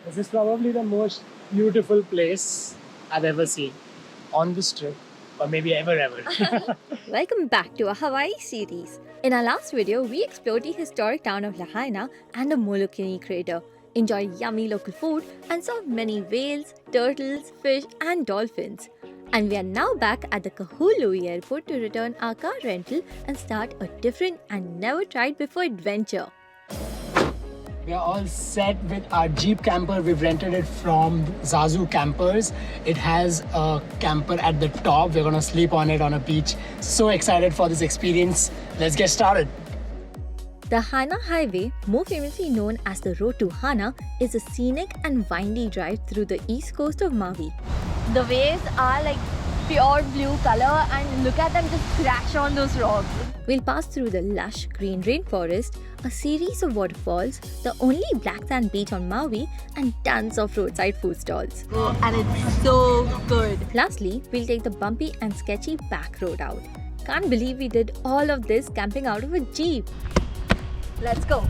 This is probably the most beautiful place I've ever seen on this trip, or maybe ever. Welcome back to our Hawaii series. In our last video, we explored the historic town of Lahaina and the Molokai crater, enjoyed yummy local food, and saw many whales, turtles, fish, and dolphins. And we are now back at the Kipahulu airport to return our car rental and start a different and never tried before adventure. We are all set with our Jeep camper. We've rented it from Zazu Campers. It has a camper at the top. We're gonna sleep on it on a beach. So excited for this experience. Let's get started. The Hana Highway, more famously known as the Road to Hana, is a scenic and windy drive through the east coast of Maui. The waves are like pure blue color and look at them just crash on those rocks. We'll pass through the lush green rainforest, a series of waterfalls, the only black sand beach on Maui, and tons of roadside food stalls. Oh, and it's so good. Lastly, we'll take the bumpy and sketchy back road out. Can't believe we did all of this camping out of a Jeep. Let's go.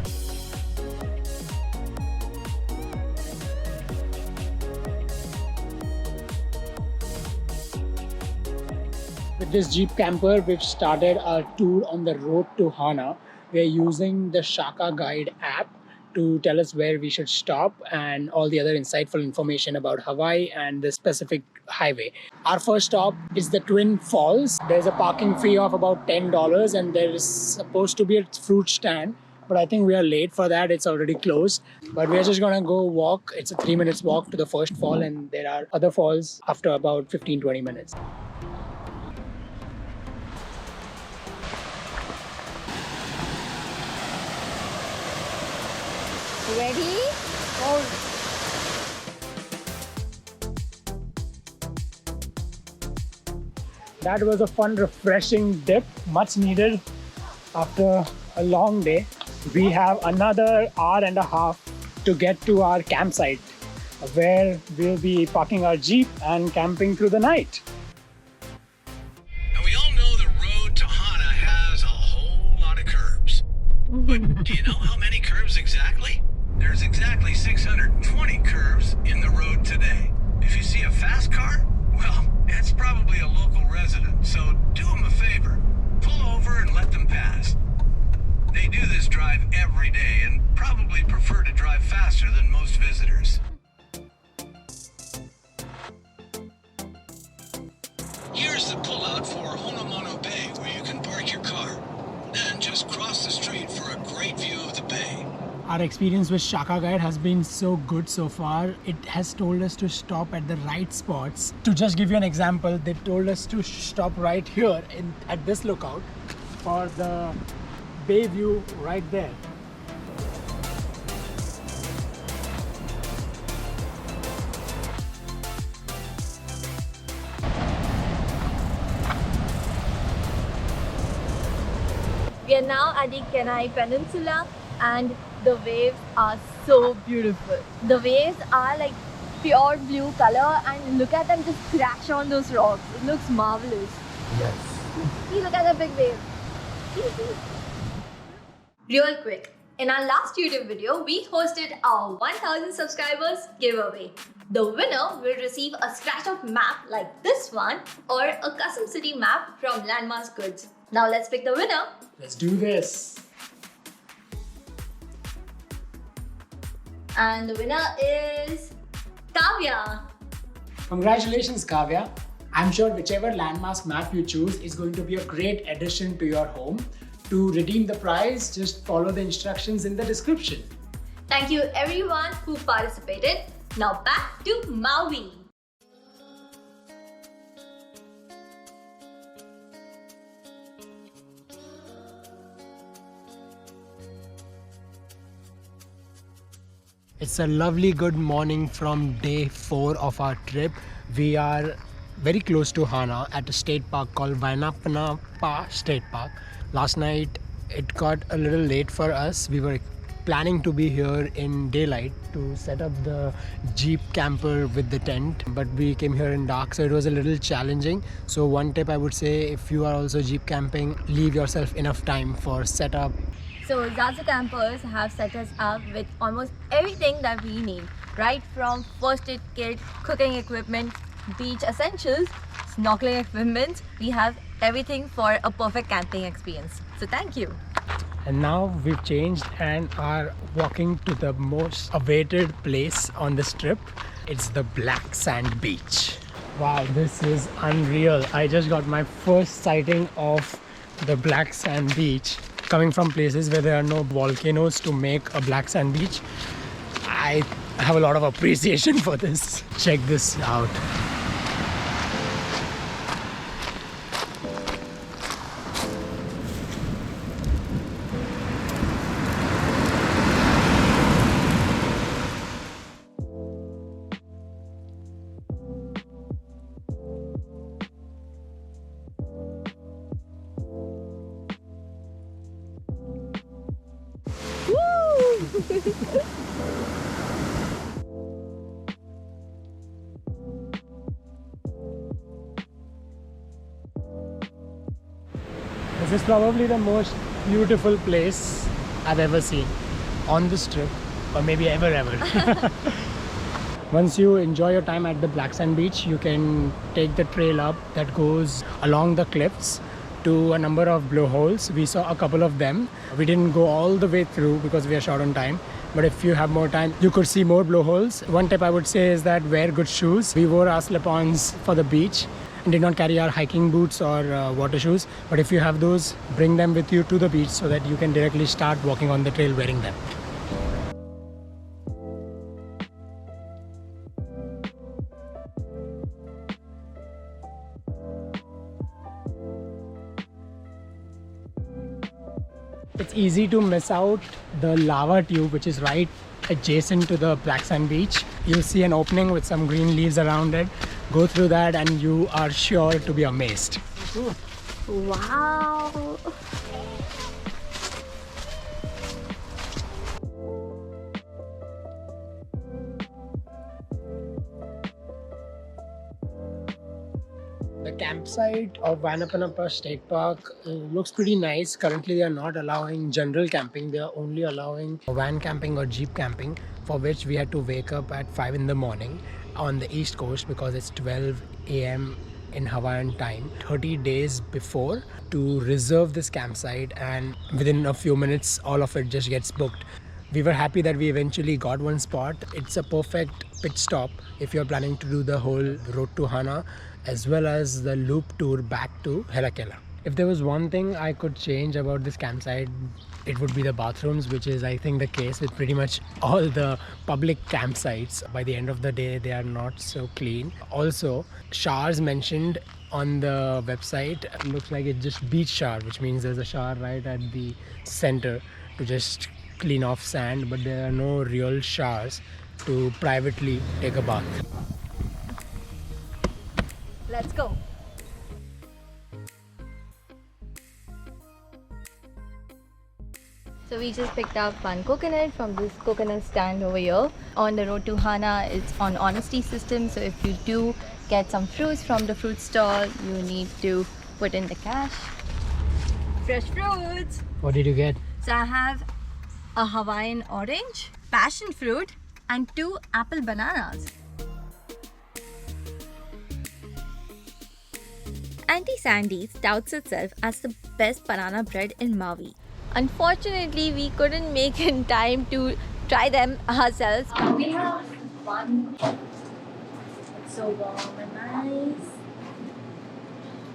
With this Jeep camper, we've started our tour on the Road to Hana. We're using the Shaka guide app to tell us where we should stop and all the other insightful information about Hawaii and the specific highway. Our first stop is the Twin Falls. There's a parking fee of about $10 and there is supposed to be a fruit stand, but I think we are late for that. It's already closed. But we're just gonna go walk. It's a 3 minutes walk to the first fall and there are other falls after about 15-20 minutes. Ready? Go! That was a fun, refreshing dip, much needed after a long day. We have another hour and a half to get to our campsite where we'll be parking our Jeep and camping through the night. Now we all know the Road to Hana has a whole lot of curves. But do you know how many curves exactly? There's exactly 620 curves in the road today. If you see a fast car, well, it's probably a local resident, so do them a favor. Pull over and let them pass. They do this drive every day and probably prefer to drive faster than most visitors. Here's the pullout for Honomanu Bay where you can park your car. Then just cross the street for a great view of the bay. Our experience with Shaka Guide has been so good so far. It has told us to stop at the right spots. To just give you an example, they told us to stop right here at this lookout for the bay view right there. We are now at the Kenai Peninsula and the waves are so beautiful. The waves are like pure blue color and look at them just crash on those rocks. It looks marvelous. Yes. See, look at the big wave. Real quick, in our last YouTube video, we hosted our 1000 subscribers giveaway. The winner will receive a scratch of map like this one or a custom city map from Landmass Goods. Now let's pick the winner. Let's do this. And the winner is Kavya. Congratulations, Kavya. I'm sure whichever landmass map you choose is going to be a great addition to your home. To redeem the prize, just follow the instructions in the description. Thank you everyone who participated. Now back to Maui. It's a lovely good morning from day 4 of our trip. We are very close to Hana at a state park called Waianapanapa State Park. Last night it got a little late for us. We were planning to be here in daylight to set up the Jeep camper with the tent, but we came here in dark, so it was a little challenging. So one tip I would say, if you are also Jeep camping, leave yourself enough time for setup. So Zazu Campers have set us up with almost everything that we need. right from first aid kit, cooking equipment, beach essentials, snorkeling equipment. We have everything for a perfect camping experience. So thank you. And now we've changed and are walking to the most awaited place on this trip. It's the Black Sand Beach. Wow, this is unreal. I just got my first sighting of the Black Sand Beach. Coming from places where there are no volcanoes to make a black sand beach, I have a lot of appreciation for this. Check this out. This is probably the most beautiful place I've ever seen on this trip, or maybe ever. Once you enjoy your time at the Black Sand Beach, you can take the trail up that goes along the cliffs to a number of blowholes. We saw a couple of them. We didn't go all the way through because we are short on time. But if you have more time, you could see more blowholes. One tip I would say is that wear good shoes. We wore our slip-ons for the beach and did not carry our hiking boots or water shoes. But if you have those, bring them with you to the beach so that you can directly start walking on the trail wearing them. It's easy to miss out the lava tube, which is right adjacent to the Black Sand Beach. You'll see an opening with some green leaves around it. Go through that and you are sure to be amazed. Wow. The campsite of Waianapanapa State Park looks pretty nice. Currently they are not allowing general camping. They are only allowing van camping or jeep camping, for which we had to wake up at 5 in the morning on the east coast because it's 12 a.m. in Hawaiian time 30 days before to reserve this campsite, and within a few minutes all of it just gets booked. We were happy that we eventually got one spot. It's a perfect pit stop if you're planning to do the whole Road to Hana as well as the loop tour back to Haleakala. If there was one thing I could change about this campsite, it would be the bathrooms, which is I think the case with pretty much all the public campsites. By the end of the day, they are not so clean. Also, showers mentioned on the website looks like it's just beach shower, which means there's a shower right at the center to just clean off sand, but there are no real showers to privately take a bath. Let's go. So we just picked up one coconut from this coconut stand over here. On the Road to Hana, it's on honesty system. So if you do get some fruits from the fruit stall, you need to put in the cash. Fresh fruits. What did you get? So I have a Hawaiian orange, passion fruit, and 2 apple bananas. Aunty Sandy touts itself as the best banana bread in Maui. Unfortunately, we couldn't make in time to try them ourselves. But we have one. It's so warm and nice.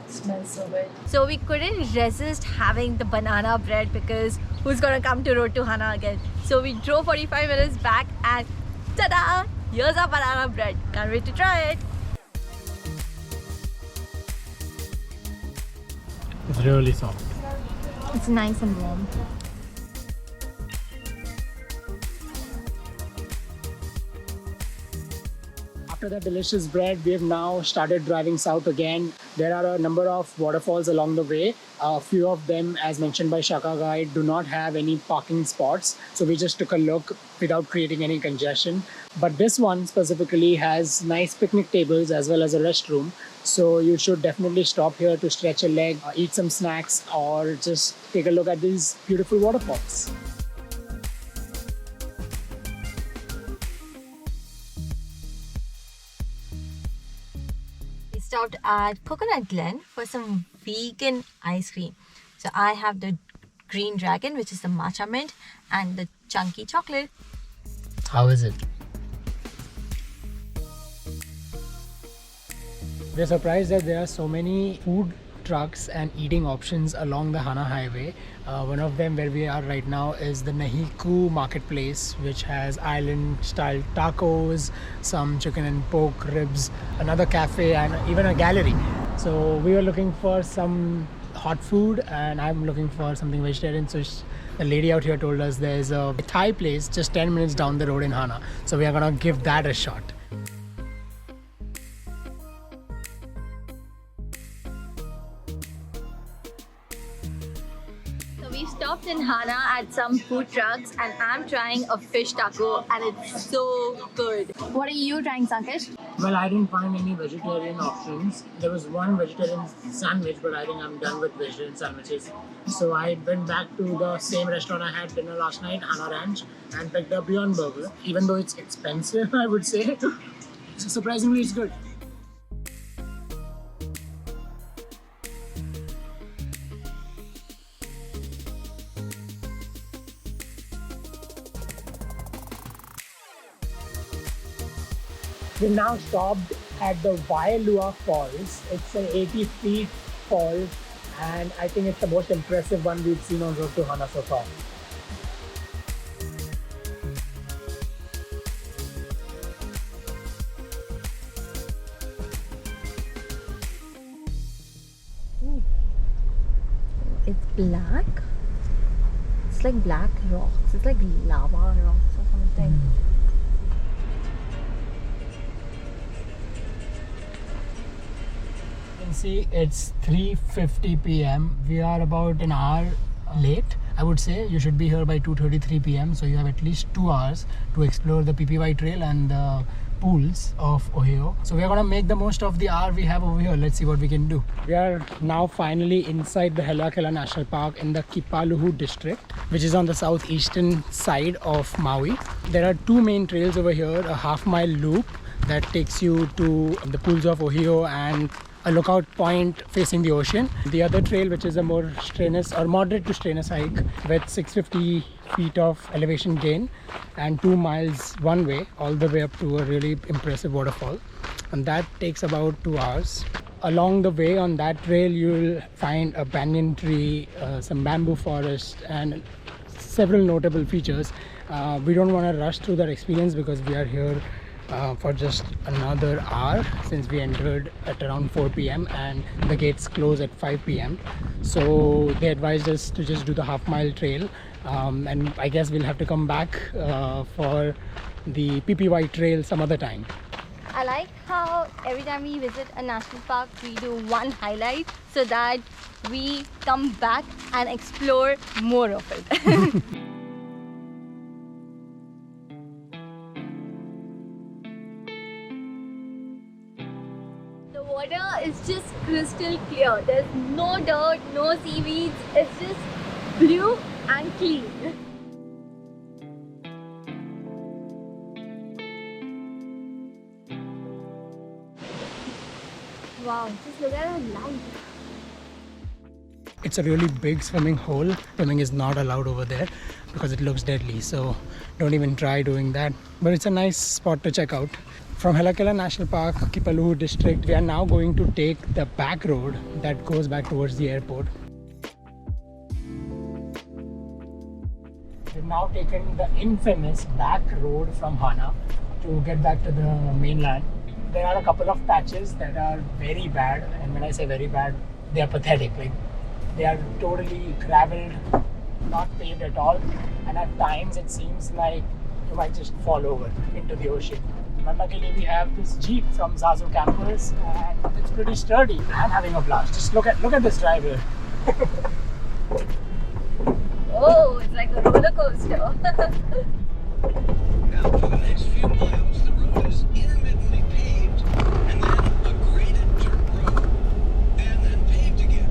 It smells so good. So we couldn't resist having the banana bread because who's gonna come to Road to Hana again? So we drove 45 minutes back and ta-da! Here's our banana bread. Can't wait to try it. It's really soft. It's nice and warm. After that delicious bread, we have now started driving south again. There are a number of waterfalls along the way. A few of them, as mentioned by Shaka guide, do not have any parking spots. So we just took a look without creating any congestion. But this one specifically has nice picnic tables as well as a restroom. So you should definitely stop here to stretch a leg, eat some snacks, or just take a look at these beautiful waterfalls. stopped at Coconut Glen for some vegan ice cream. So I have the Green Dragon, which is the matcha mint, and the chunky chocolate. How is it? We're surprised that there are so many food trucks and eating options along the Hana Highway. One of them where we are right now is the Nahiku Marketplace, which has island style tacos, some chicken and pork ribs, another cafe, and even a gallery. So we were looking for some hot food and I'm looking for something vegetarian. So the lady out here told us there's a Thai place just 10 minutes down the road in Hana. So we are gonna give that a shot. We stopped in Hana at some food trucks and I'm trying a fish taco and it's so good. What are you trying, Sankesh? Well, I didn't find any vegetarian options. There was one vegetarian sandwich, but I think I'm done with vegetarian sandwiches. So I went back to the same restaurant I had dinner last night, Hana Ranch, and picked up Beyond Burger. Even though it's expensive, I would say, so surprisingly it's good. We now stopped at the Wailua Falls. It's an 80 feet fall and I think it's the most impressive one we've seen on Road to Hana so far. It's black. It's like black rocks. It's like lava rocks or something. See, it's 3:50 p.m. We are about an hour late. I would say you should be here by 2:33 p.m. So you have at least 2 hours to explore the PPY trail and the pools of Ohio. So we are gonna make the most of the hour we have over here. Let's see what we can do. We are now finally inside the Haleakala National Park in the Kipahulu district, which is on the southeastern side of Maui. There are two main trails over here, a half-mile loop that takes you to the pools of Ohio and a lookout point facing the ocean. The other trail, which is a more strenuous or moderate to strenuous hike with 650 feet of elevation gain and 2 miles one way all the way up to a really impressive waterfall, and that takes about 2 hours. Along the way on that trail you'll find a banyan tree, some bamboo forest and several notable features. We don't want to rush through that experience because we are here for just another hour since we entered at around 4 p.m. and the gates close at 5 p.m. So they advised us to just do the half-mile trail, and I guess we'll have to come back for the PPY trail some other time. I like how every time we visit a national park, we do one highlight so that we come back and explore more of it. The water is just crystal clear. There's no dirt, no seaweeds. It's just blue and clean. Wow, just look at the light. It's a really big swimming hole. Swimming is not allowed over there because it looks deadly, so don't even try doing that. But it's a nice spot to check out. From Haleakala National Park, Kipahulu district, we are now going to take the back road that goes back towards the airport. We've now taken the infamous back road from Hana to get back to the mainland. There are a couple of patches that are very bad, and when I say very bad, they are pathetic. Like, they are totally graveled, not paved at all, and at times it seems like you might just fall over into the ocean. But luckily we have this Jeep from Zazu campers and it's pretty sturdy. I'm having a blast. Just look at this drive here. Oh, it's like a roller coaster. Now, for the next few miles, the road is intermittently paved, and then a graded dirt road, and then paved again.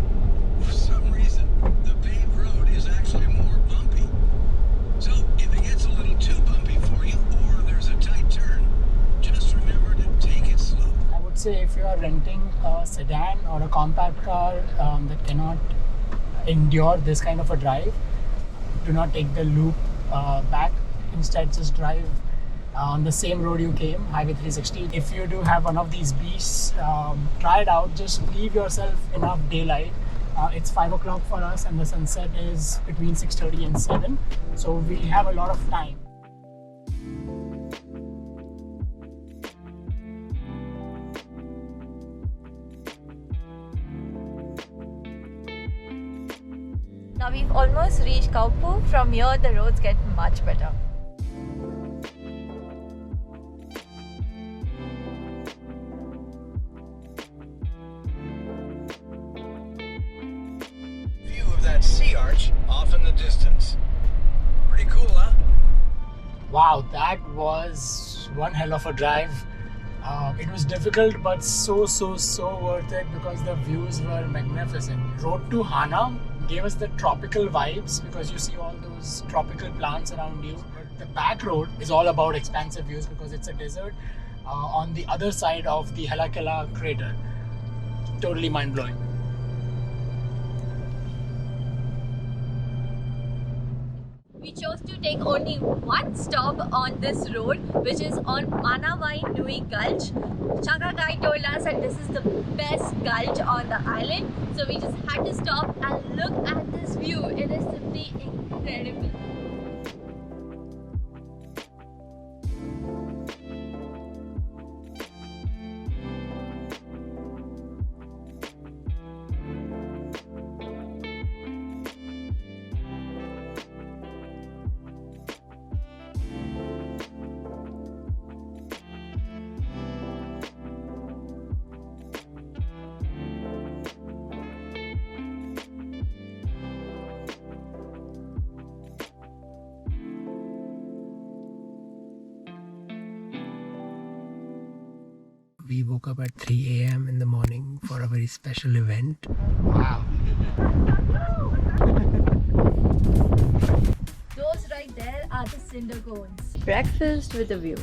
For some reason, the paved road is actually more bumpy. So, if it gets a little too bumpy for you, or there's a tight turn, just remember to take it slow. I would say if you are renting a sedan or a compact car that cannot endure this kind of a drive, do not take the loop back. Instead, just drive on the same road you came, Highway 360. If you do have one of these beasts, try it out. Just leave yourself enough daylight. It's 5 o'clock for us and the sunset is between 6:30 and 7. So we have a lot of time. Now we've almost reached Kaupu. From here the roads get much better. View of that sea arch off in the distance. Pretty cool, huh? Wow, that was one hell of a drive. It was difficult but so worth it because the views were magnificent. Road to Hana gave us the tropical vibes because you see all those tropical plants around you. But the back road is all about expansive views because it's a desert on the other side of the Haleakala crater. Totally mind-blowing. We chose to take only one stop on this road, which is on Manawainui Gulch. Shaka guide told us that this is the best gulch on the island, so we just had to stop and look at this view. It is simply incredible. We woke up at 3 a.m. in the morning for a very special event. Wow. Those right there are the cinder cones. Breakfast with a view.